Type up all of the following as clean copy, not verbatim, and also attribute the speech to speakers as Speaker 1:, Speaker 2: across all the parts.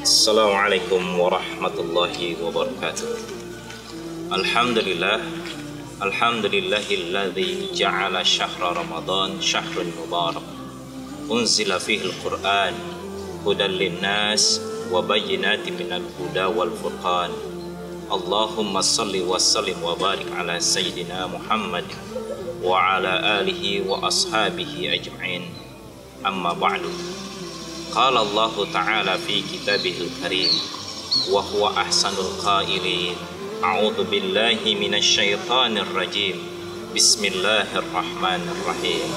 Speaker 1: Assalamualaikum warahmatullahi wabarakatuh. Alhamdulillah, alhamdulillahilladzi ja'ala syahra Ramadan syahrun mubarak. Unzila fihi al-Qur'an hudan linnas wa bayyinatin minal huda wal furqan. Allahumma salli wa sallim wa barik ala sayyidina Muhammad wa ala alihi wa ashabihi ajma'in. Amma ba'du. Qala Allah Ta'ala fi kitabihil karim wa huwa ahsanul qailin. A'udzu billahi minasy syaithanir rajim. Bismillahirrahmanirrahim.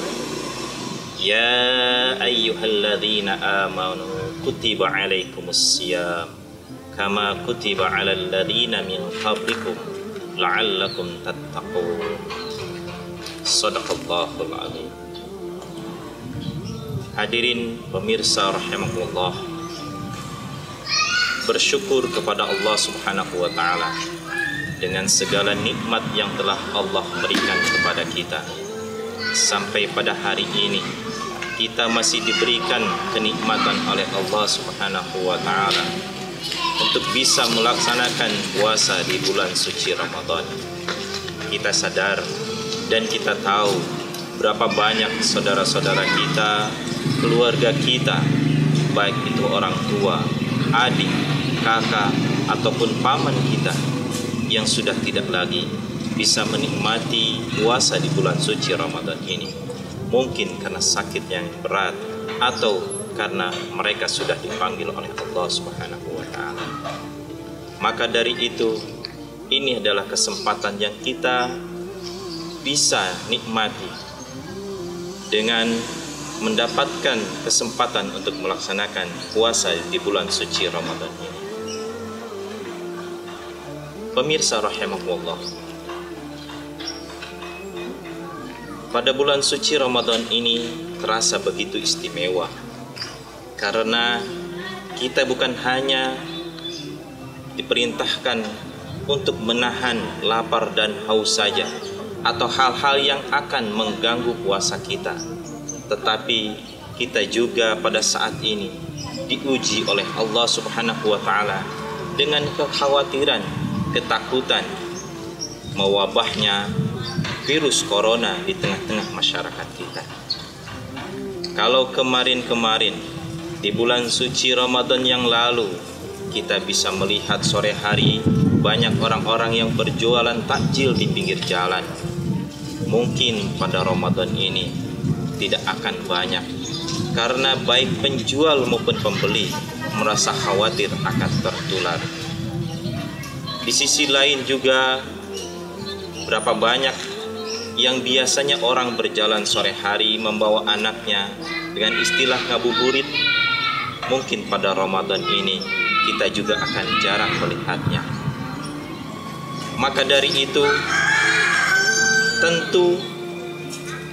Speaker 1: Ya ayyuhalladzina amanu kutiba 'alaikumus syiyam kama kutiba 'alal ladzina min qablikum la'allakum tattaqun. Shadaqallahul 'azim. Hadirin pemirsa rahimakumullah, bersyukur kepada Allah Subhanahu wa taala dengan segala nikmat yang telah Allah berikan kepada kita. Sampai pada hari ini kita masih diberikan kenikmatan oleh Allah Subhanahu wa taala untuk bisa melaksanakan puasa di bulan suci Ramadan. Kita sadar dan kita tahu berapa banyak saudara-saudara kita, keluarga kita, baik itu orang tua, adik, kakak, ataupun paman kita yang sudah tidak lagi bisa menikmati puasa di bulan suci Ramadan ini. Mungkin karena sakit yang berat atau karena mereka sudah dipanggil oleh Allah Subhanahu wa taala. Maka dari itu, ini adalah kesempatan yang kita bisa nikmati dengan mendapatkan kesempatan untuk melaksanakan puasa di bulan suci Ramadan ini. Pemirsa rahimakumullah, pada bulan suci Ramadan ini terasa begitu istimewa karena kita bukan hanya diperintahkan untuk menahan lapar dan haus saja atau hal-hal yang akan mengganggu puasa kita, tetapi kita juga pada saat ini diuji oleh Allah Subhanahu wa taala dengan kekhawatiran, ketakutan mewabahnya virus corona di tengah-tengah masyarakat kita. Kalau kemarin-kemarin di bulan suci Ramadan yang lalu kita bisa melihat sore hari banyak orang-orang yang berjualan takjil di pinggir jalan, mungkin pada Ramadan ini tidak akan banyak karena baik penjual maupun pembeli merasa khawatir akan tertular. Di sisi lain juga berapa banyak yang biasanya orang berjalan sore hari membawa anaknya dengan istilah ngabuburit, mungkin pada Ramadan ini kita juga akan jarang melihatnya. Maka dari itu tentu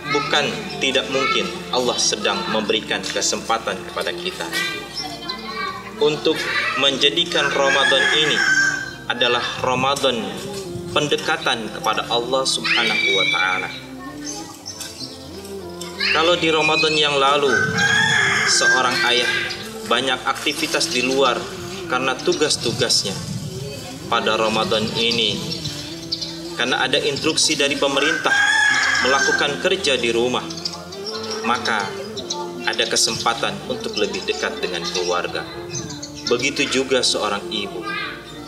Speaker 1: bukan tidak mungkin Allah sedang memberikan kesempatan kepada kita untuk menjadikan Ramadan ini adalah Ramadan pendekatan kepada Allah Subhanahu wa taala. Kalau di Ramadan yang lalu seorang ayah banyak aktivitas di luar karena tugas-tugasnya, pada Ramadan ini karena ada instruksi dari pemerintah melakukan kerja di rumah, maka ada kesempatan untuk lebih dekat dengan keluarga. Begitu juga seorang ibu.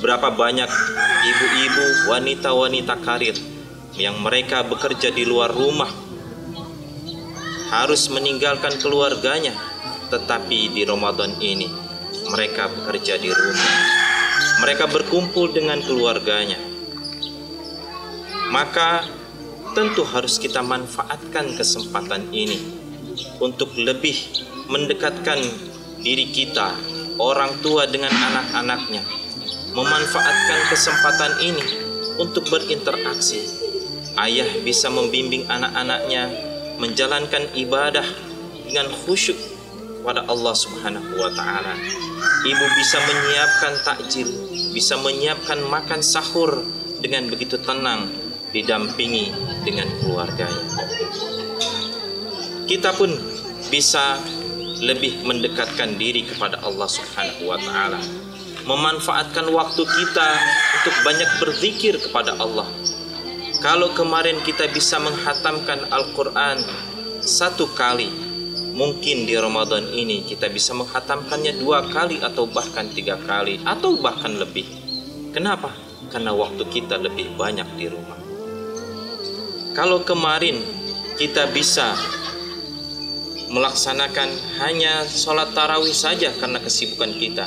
Speaker 1: Berapa banyak ibu-ibu, wanita-wanita karir yang mereka bekerja di luar rumah, harus meninggalkan keluarganya, tetapi di Ramadan ini mereka bekerja di rumah. Mereka berkumpul dengan keluarganya. Maka tentu harus kita manfaatkan kesempatan ini untuk lebih mendekatkan diri kita, orang tua dengan anak-anaknya, memanfaatkan kesempatan ini untuk berinteraksi. Ayah bisa membimbing anak-anaknya menjalankan ibadah dengan khusyuk kepada Allah Subhanahu wa taala. Ibu bisa menyiapkan takjil, bisa menyiapkan makan sahur dengan begitu tenang, didampingi dengan keluarganya. Kita pun bisa lebih mendekatkan diri kepada Allah Subhanahu wa taala. Memanfaatkan waktu kita untuk banyak berzikir kepada Allah. Kalau kemarin kita bisa menghatamkan Al-Quran 1 kali, mungkin di Ramadan ini kita bisa menghatamkannya 2 kali atau bahkan 3 kali atau bahkan lebih. Kenapa? Karena waktu kita lebih banyak di rumah. Kalau kemarin kita bisa melaksanakan hanya sholat tarawih saja karena kesibukan kita,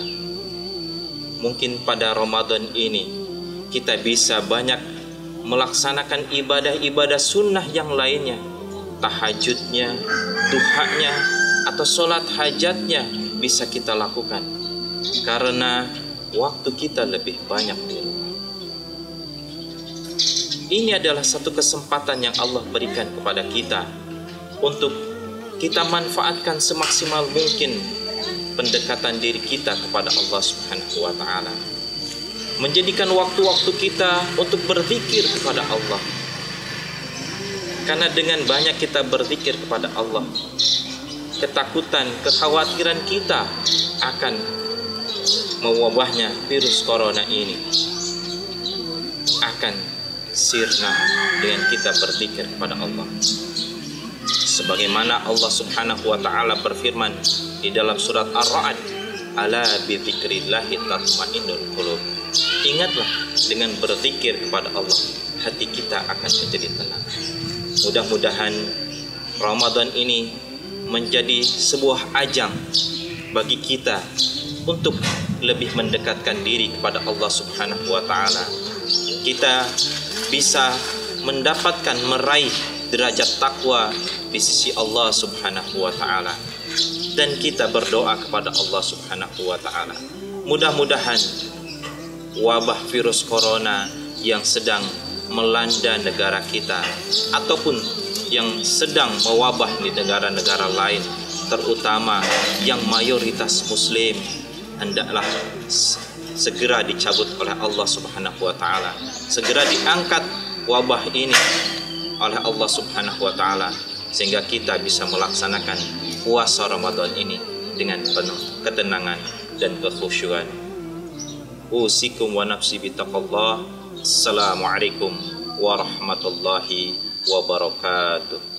Speaker 1: mungkin pada Ramadan ini kita bisa banyak melaksanakan ibadah-ibadah sunnah yang lainnya, tahajudnya, duhanya, atau sholat hajatnya bisa kita lakukan karena waktu kita lebih banyak di rumah. Ini adalah satu kesempatan yang Allah berikan kepada kita untuk kita manfaatkan semaksimal mungkin pendekatan diri kita kepada Allah Subhanahu wa taala. Menjadikan waktu-waktu kita untuk berzikir kepada Allah. Karena dengan banyak kita berzikir kepada Allah, ketakutan, kekhawatiran kita akan mewabahnya virus corona ini akan sirna dengan kita berzikir kepada Allah. Sebagaimana Allah Subhanahu wa taala berfirman di dalam surat Ar-Ra'd, "Ala bi dzikrillahi tatma'innul qulub." Ingatlah, dengan berzikir kepada Allah, hati kita akan menjadi tenang. Mudah-mudahan Ramadan ini menjadi sebuah ajang bagi kita untuk lebih mendekatkan diri kepada Allah Subhanahu wa taala. Kita bisa mendapatkan meraih derajat takwa di sisi Allah Subhanahu wa taala, dan kita berdoa kepada Allah Subhanahu wa taala. Mudah-mudahan wabah virus corona yang sedang melanda negara kita ataupun yang sedang mewabah di negara-negara lain, terutama yang mayoritas muslim, hendaklah segera dicabut oleh Allah Subhanahu wa taala. Segera diangkat wabah ini oleh Allah Subhanahu wa taala sehingga kita bisa melaksanakan puasa Ramadan ini dengan penuh ketenangan dan kekhusyuan. Usikum wa nafsi bittaqallah. Assalamualaikum warahmatullahi wabarakatuh.